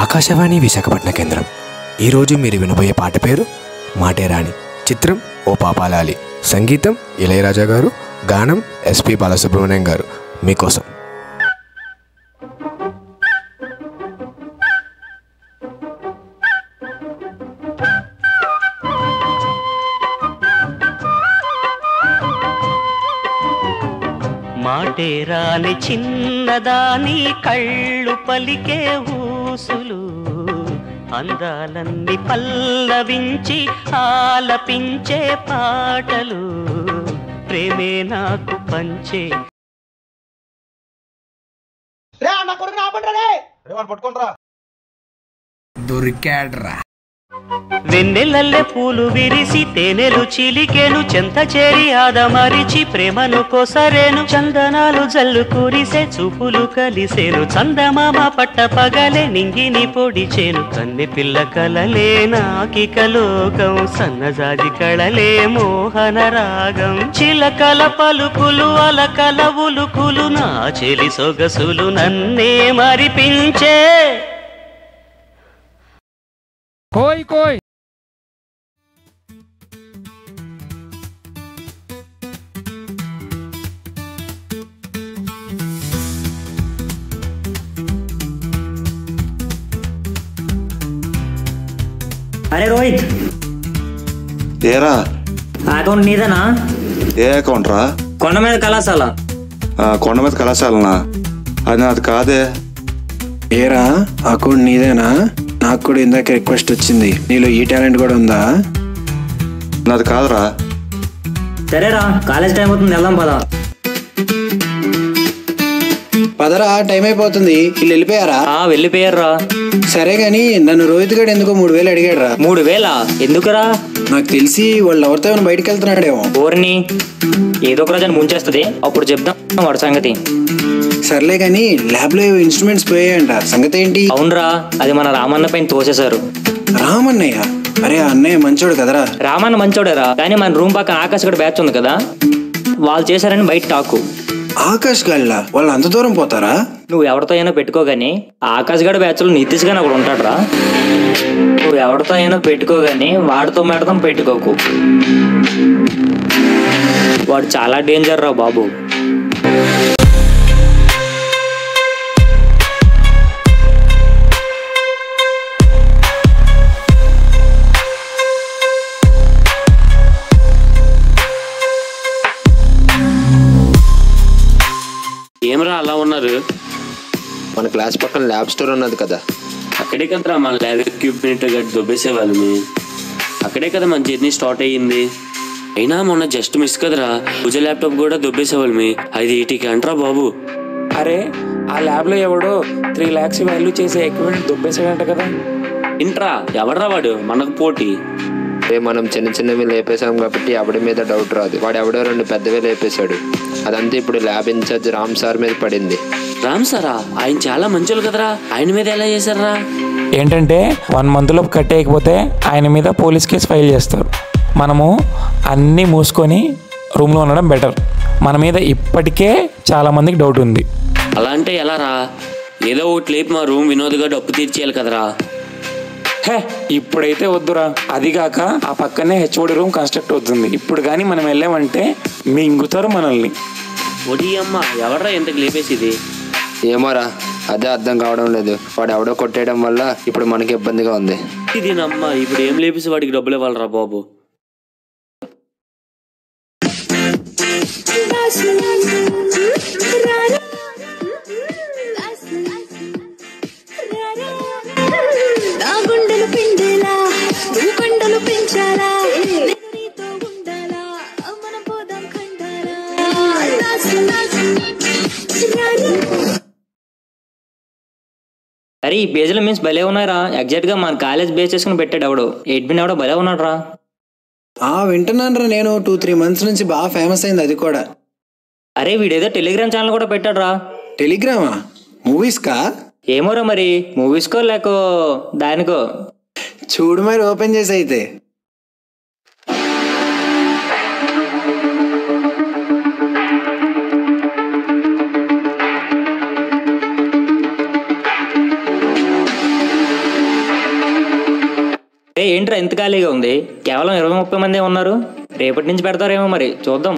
ఆకాశవాణి విశాఖపట్నం కేంద్రం. ఈరోజు మీరు వినబోయే పాట పేరు మాటే రాణి. చిత్రం ఓ పాపాలాలి. సంగీతం ఇళయరాజా గారు, గానం ఎస్పి బాలసుబ్రహ్మణ్యం గారు. మీకోసం. మాటే రాని చిన్నదాని కళ్ళు పలికే ఊసులు, అందాలన్నీ పల్లవించి ఆలపించే పాటలు, ప్రేమే నాకు పంచే. దొరికాడ్రా. వెన్నెలల్లె పూలు విరిసి తేనెలు చిలికెను, చెంత చేరి ఆదమరిచి ప్రేమను కొసరేను, చందనాలు జల్లు కురిసే చూపులు కలిసేను, చందమామ పట్ట పగలే నింగిని పొడిచేను, కన్నె పిల్ల కలలే నాకిక లోకం, సన్నజాజి కళలే మోహన రాగం, చిలకల పలుకులు అలకల ఉలుకులు, నా చెలి సొగసులు నన్నే మరిపించే. కోయ్ కోయ్ అరే రోహిత్, ఏరా అకౌంట్ నీదేనా? ఏ అకౌంట్ రా? కొండ మీద కళాశాల. కొండ మీద కళాశాలనా? అది నాది కాదే. ఏరా అకౌంట్ నీదేనా? నాకు కూడా ఇందాక రిక్వెస్ట్ వచ్చింది. నీలో ఈ టాలెంట్ కూడా ఉందా? నాది కాదురా. సరేరా, కాలేజ్ టైం అవుతుంది, వెళ్దాం పదా. పదరా, టైం అయిపోతుంది. వీళ్ళు వెళ్ళిపోయారా? వెళ్ళిపోయారా. సరే గాని నన్ను రోహిత్ గడు ఎందుకో 3000 అడిగాడు రా. 3000 ఎందుకురా? నాకు తెలిసి వాళ్ళు ఎవరితో ఏమైనా బయటకు వెళ్తున్నాడేమో. ఓర్ని ఏదో ఒక రోజు ముంచేస్తుంది, అప్పుడు చెప్దాం వాడి సంగతి. సర్లే గాని ల్యాబ్ లో ఇన్స్ట్రుమెంట్స్ పోయాయంట, సంగతి ఏంటి? అవునరా, అది మన రామన్న పైన తోసేశారు. రామన్నయ్య? అరే అన్నయ్య మంచోడు కదరా. రామన్న మంచోడేరా, కానీ మన రూమ్ పక్కన ఆకాశ్ గడ బ్యాచ్ ఉంది కదా, వాళ్ళు చేశారని బయట టాకు. ఆకాష్ గళ్ళ వాళ్ళు అంత దూరం పోతారా? నువ్వు ఎవరితో అయినా పెట్టుకోగాని ఆకాశ్ గడ బ్యాచ్ లో నితీష్ గాని అక్కడ ఉంటాడు రా. నువ్వు ఎవరితో అయినా పెట్టుకోగాని వాడితో మేడతం పెట్టుకోకు, వాడు చాలా డేంజర్ రా బాబు. ఏమరా అలా ఉన్నారు? మన క్లాస్ పక్కన ల్యాబ్ స్టోర్ ఉన్నది కదా, అక్కడే కదరా మన ల్యాబ్ ఎక్విప్మెంట్ గట్టి దొబ్బేసేవాళ్ళని. అక్కడే కదా మన జర్నీ స్టార్ట్ అయ్యింది. అయినా మొన్న జస్ట్ మిస్ కదరా, పూజ ల్యాప్టాప్ కూడా దొబ్బేసేవాళ్ళమి. అది 80K అంటరా బాబు. అరే ఆ ల్యాబ్ లో ఎవడో 3 lakhs వాల్యూ చేసే ఎక్విప్మెంట్ దొబ్బేసాడంట కదా. ఇంట్రా ఎవడరా వాడు, మనకు పోటీ. మనం చిన్న చిన్నవి లేపేసాం కాబట్టి ఎవడి మీద డౌట్ రాదు. వాడు ఎవడో 2 పెద్దవి లేపేశాడు. అదంతా ఇప్పుడు ల్యాబ్ ఇన్ఛార్జ్ రామ్ సార్ మీద పడింది. రామ్ సారా? ఆయన చాలా మంచోళ్ళు కదరా, ఆయన మీద ఎలా చేశారా? ఏంటంటే 1 month లోపు కట్టేయకపోతే ఆయన మీద పోలీస్ కేసు ఫైల్ చేస్తారు. మనము అన్నీ మూసుకొని రూమ్లో ఉండడం బెటర్. మన మీద ఇప్పటికే చాలా మందికి డౌట్ ఉంది. అలా అంటే ఎలా రా? ఏదో ఒకటి లేపి మా రూమ్ వినోద్గా డప్పు తీర్చేయాలి కదరా. హే ఇప్పుడైతే వద్దురా. అదిగాక ఆ పక్కనే హెచ్ఓడి రూమ్ కన్స్ట్రక్ట్ అవుతుంది. ఇప్పుడు కానీ మనం వెళ్ళామంటే మింగుతారు మనల్ని. ఒడి అమ్మ, ఎవడరా ఎంతకు లేపేసిది? ఏమోరా, అదే అర్థం కావడం లేదు. వాడు ఎవడో కొట్టేయడం వల్ల ఇప్పుడు మనకి ఇబ్బందిగా ఉంది. ఇది నమ్మ, ఇప్పుడు ఏం లేపేసి వాడికి డబ్బులు ఇవ్వాలరా బాబు. అరే ఈ పేజీలో మీన్స్ భలే ఉన్నారా. ఎగ్జాక్ట్ గా మన కాలేజ్ బేస్ చేసుకుని పెట్టాడు ఎవడో. ఎడ్మిన్ ఎవడో భలే ఉన్నాడు రా. వింటున్నాను రా, నేను 2-3 months నుంచి బాగా ఫేమస్ అయింది అది కూడా. అరే వీడేదో టెలిగ్రామ్ ఛానల్ కూడా పెట్టాడు రా. టెలిగ్రామా? మూవీస్ కా? ఏమోరా మరి, మూవీస్కో లేకో దానికో. చూడు మరి ఓపెన్ చేసి అయితే. ఎంత ఖాళీగా ఉంది? కేవలం 20-30 మంది ఉన్నారు. రేపటి నుంచి పెడతారేమో, మరి చూద్దాం.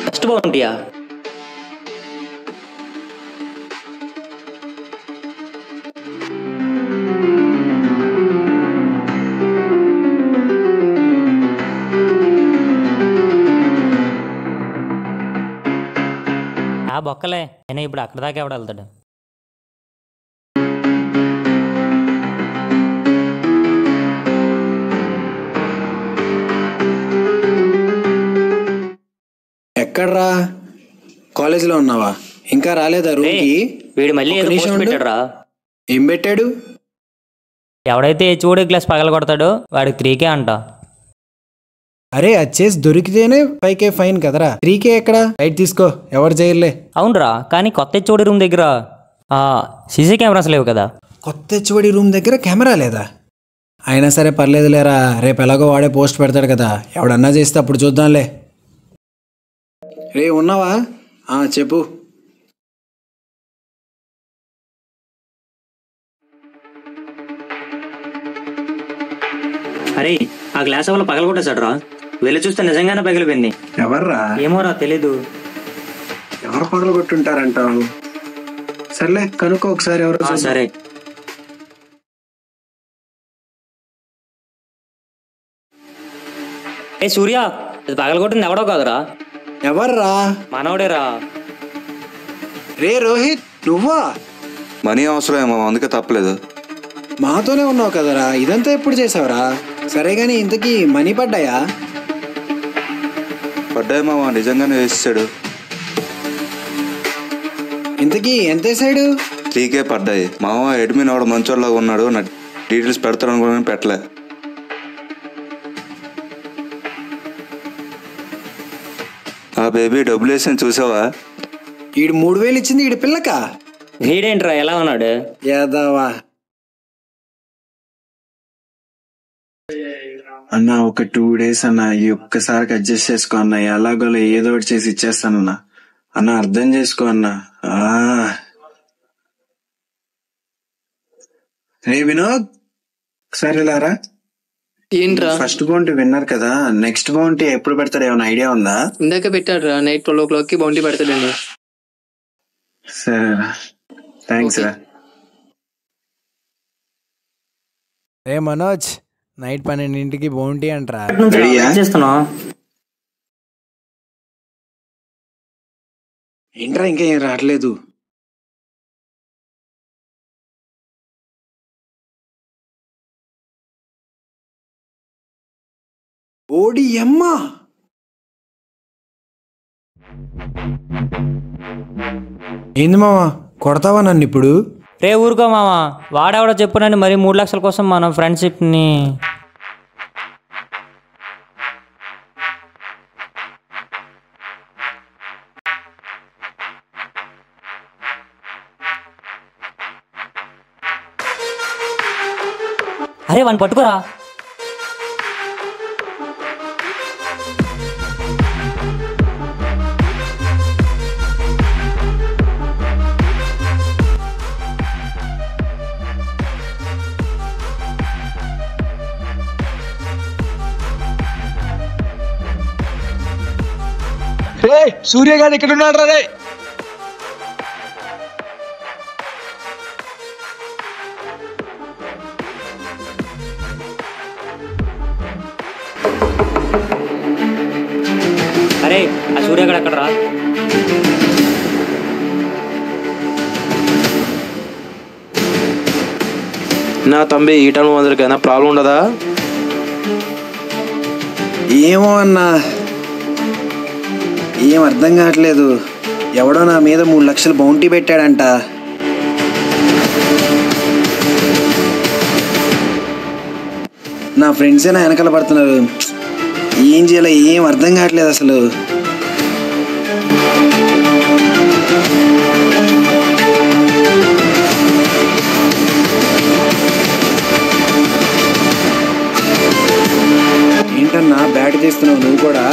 ఫస్ట్ బౌంటీయా? బొక్కలే అయినా ఇప్పుడు అక్కడ దాకా ఎవడు వెళ్తాడు? ఎక్కడ్రా? కాలేజీలో ఉన్నావా? ఇంకా రాలేదా రూమ్కి? వీడు మళ్ళీ ఏదో పోస్ట్ పెట్టాడురా. ఏం పెట్టాడు? ఎవడైతే చూడే గ్లాస్ పగల కొడతాడో వాడికి 3K అంట. అరే అది చేసి దొరికితేనే 5K ఫైన్ కదరా. 3K ఎక్కడ? రైట్ తీసుకో, ఎవరు చేయలే. అవునరా, కానీ కొత్త హెచ్ఓడి రూమ్ దగ్గర సీసీ కెమెరాస్ లేవు కదా. కొత్త హెచ్ఓడి రూమ్ దగ్గర కెమెరా లేదా? అయినా సరే పర్లేదు లేరా, రేపు ఎలాగో వాడే పోస్ట్ పెడతాడు కదా, ఎవడన్నా చేస్తే అప్పుడు చూద్దాంలే. రే ఉన్నావా? చెప్పు. అరే ఆ గ్లాస్ వల్ల పగల కొట్టేశాడు రా. వెళ్ళి చూస్తే నిజంగానే పగిలిపోయింది. ఎవర్రా? ఏమోరా తెలీదు. ఎవరు పగలు కొట్టుంటారంటావు? సర్లే కనుక్కో ఒకసారి ఎవరు. సరే. ఏ సూర్య, అది పగల కొట్టింది ఎవడో కాదురా. ఎవర్రా? మనోడేరా. రే రోహిత్, నువ్వా? మనీ అవసరమేమో, అందుకే తప్పలేదు. మాతోనే ఉన్నావు కదరా, ఇదంతా ఎప్పుడు చేసావురా? సరే గాని ఇంతకీ మనీ పడ్డాయా? పడ్డాయి మామ, నిజంగానే వేసాడు. ఇంతకీ ఎంత వేసాడు? 3K పడ్డాయి మామ. అడ్మిన్ వాడు మంచోళ్ళగా ఉన్నాడు, నా డీటెయిల్స్ పెడతాను అనుకుని పెట్టలే. ఆ బేబీ డబ్బులు వేసి చూసావా? ఈడు 3000 ఇచ్చింది ఈడు పిల్లకా? వీడేంట్రా ఎలా ఉన్నాడు? యాదవా. అన్నా ఒక 2 days అన్న, ఈ ఒక్కసారికి అడ్జస్ట్ చేసుకో అన్న. ఎలాగోలా ఏదో ఒకటి చేసి ఇచ్చేస్తానన్నా. అన్న అర్థం చేసుకో అన్న. రే వినోద్, ఒకసారి లారా. ఏంట్రా? ఫస్ట్ బౌంటీ విన్నారు కదా, నెక్స్ట్ బౌంటీ ఎప్పుడు పెడతాడు ఏమైనా ఐడియా ఉందా? ఇందాక పెట్టాడు రా, నైట్ 12 o'clock బౌంటీ పెడతాడండి. సరే థ్యాంక్స్ రా. రే మనోజ్, నైట్ 12ంటికి బౌంటీ అంటరా? ఏంట్రా ఇంకా ఏం రావట్లేదు? ఓడి అమ్మా, ఏంది మావా కొడతావా నన్ను ఇప్పుడు? రే ఊరుకో మామా, వాడెవడో చెప్పునని మరి 3 లక్షల కోసం మన ఫ్రెండ్షిప్ని. అరే వాడిని పట్టుకోరా. సూర్యగాడు ఇక్కడ ఉన్నాడు రా. అరే ఆ సూర్యగాడు అక్కడ రా. నా తంబి ఈ టైం అందరికైనా ప్రాబ్లం ఉండదా? ఏమో అన్నా, ఏం అర్థం కావట్లేదు. ఎవడో నా మీద 3 లక్షలు బౌంటీ పెట్టాడంట. నా ఫ్రెండ్సే నా వెనకాల పడుతున్నారు. ఏం చేయాలో ఏం అర్థం కావట్లేదు అసలు. ఏంటన్నా బ్యాట్ తీస్తున్నావు నువ్వు కూడా?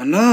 అన్నా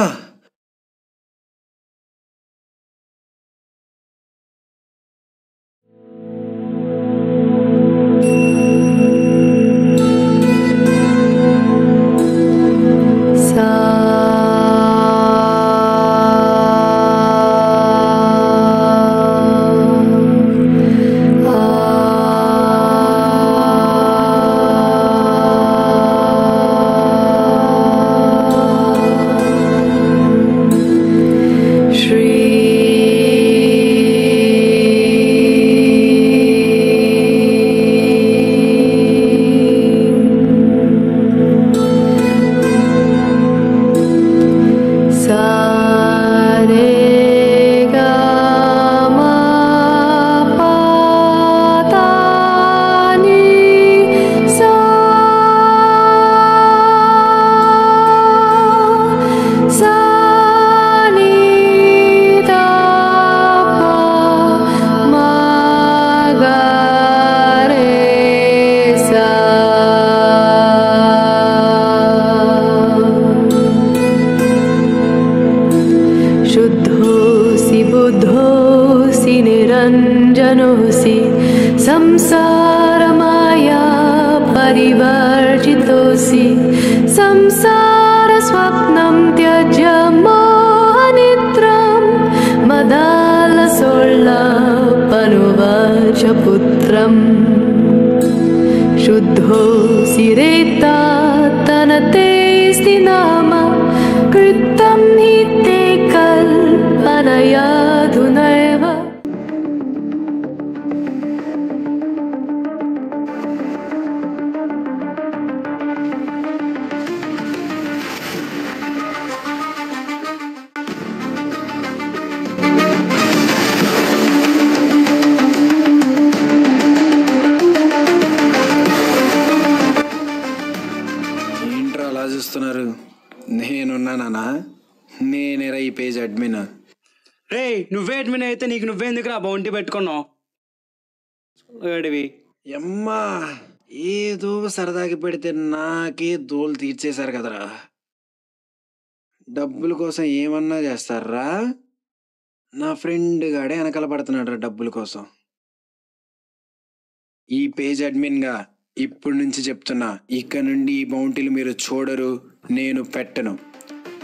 निरञ्जनोऽसि संसारमाया परिवर्जितोऽसि संसारस्वप्नं त्यज्य मोहनिद्रां मदालसोल्लापनुवाच पुत्रम् शुद्धोऽसि रेत्तात्तनतेऽस्ति नाम कृतं हि ते कल्पनयाधुनैव చూస్తున్నారు. నేనున్నానా? నేనేరా ఈ పేజ్ అడ్మిన్. రే నువ్వే అడ్మిన్ అయితే నీకు నువ్వేందుకు రా బౌంటీ పెట్టుకున్నావు? అమ్మా ఏదో సరదాకి పెడితే నాకే దోలు తీర్చేశారు కదరా. డబ్బుల కోసం ఏమన్నా చేస్తారా? నా ఫ్రెండ్ గాడే వెనకాల పడుతున్నాడు రా డబ్బుల కోసం. ఈ పేజ్ అడ్మిన్గా ఇప్పుడు నుంచి చెప్తున్నా, ఇక నుండి ఈ బౌంటీలు మీరు చూడరు, నేను పెట్టను.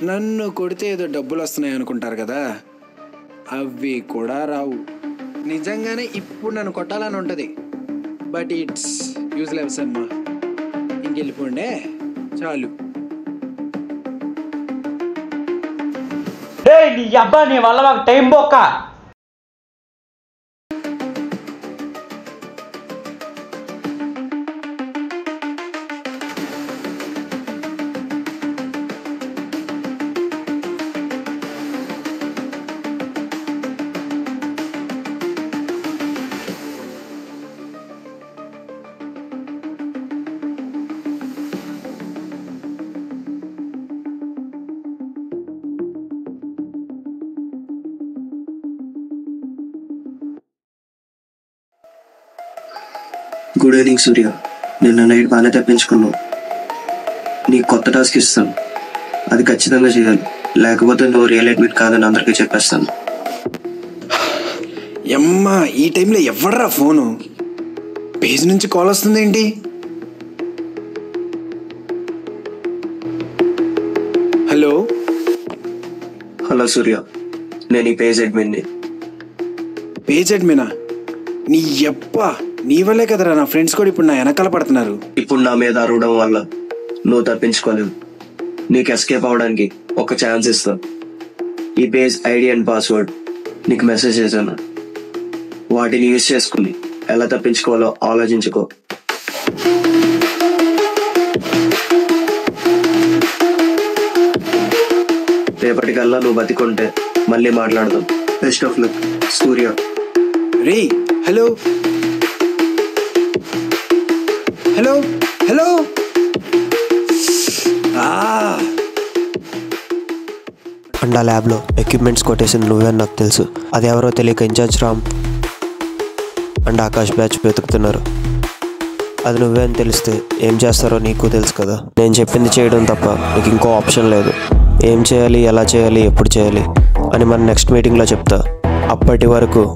నన్ను కొడితే ఏదో డబ్బులు వస్తున్నాయి అనుకుంటారు కదా, అవి కూడా రావు. నిజంగానే ఇప్పుడు నన్ను కొట్టాలని ఉంటుంది, బట్ ఇట్స్ యూజ్లెస్ అమ్మా. ఇంకెళ్ళిపోండే చాలు. నీ అబ్బా నీ వల్ల మాకు టైం బొక్క. గుడ్ ఈవినింగ్ సూర్య. నిన్న నైట్ బాగానే తప్పించుకున్నావు. నీకు కొత్త టాస్క్ ఇస్తాను, అది ఖచ్చితంగా చేయాలి, లేకపోతే నువ్వు రియల్ అడ్మిట్ కాదని అందరికీ చెప్పేస్తాను. అమ్మా ఈ టైంలో ఎవడరా ఫోను? పేజ్ నుంచి కాల్ వస్తుంది ఏంటి? హలో హలో సూర్య, నేను ఈ పేజ్ అడ్మిన్ని. పేజ్ అడ్మినా? నీ అబ్బా నీ వల్లే కదరా నా ఫ్రెండ్స్ కూడా ఇప్పుడు నా వెనకాల పడుతున్నారు. ఇప్పుడు నా మీద అరవడం వల్ల నువ్వు తప్పించుకోలేవు. నీకు ఎస్కేప్ అవడానికి ఒక ఛాన్స్ ఇస్తా. ఈ పేజ్ ఐడి అండ్ పాస్వర్డ్ నీకు మెసేజ్ చేశాను. వాటిని యూజ్ చేసుకుని ఎలా తప్పించుకోవాలో ఆలోచించుకో. రేపటికల్లా నువ్వు బతికుంటే మళ్ళీ మాట్లాడదాం. Best of luck Surya. Ray hello hello hello. And ఆ ల్యాబ్లో ఎక్విప్మెంట్స్ కొట్టేసింది నువ్వే అని నాకు తెలుసు. అది ఎవరో తెలియక incharge Ram and Akash batch వెతుకుతున్నారు. అది నువ్వే అని తెలిస్తే ఏం చేస్తారో నీకు తెలుసు కదా. నేను చెప్పింది చేయడం తప్ప నీకు ఇంకో ఆప్షన్ లేదు. ఏం చేయాలి, ఎలా చేయాలి, ఎప్పుడు చేయాలి అని మన నెక్స్ట్ మీటింగ్లో చెప్తా. అప్పటి వరకు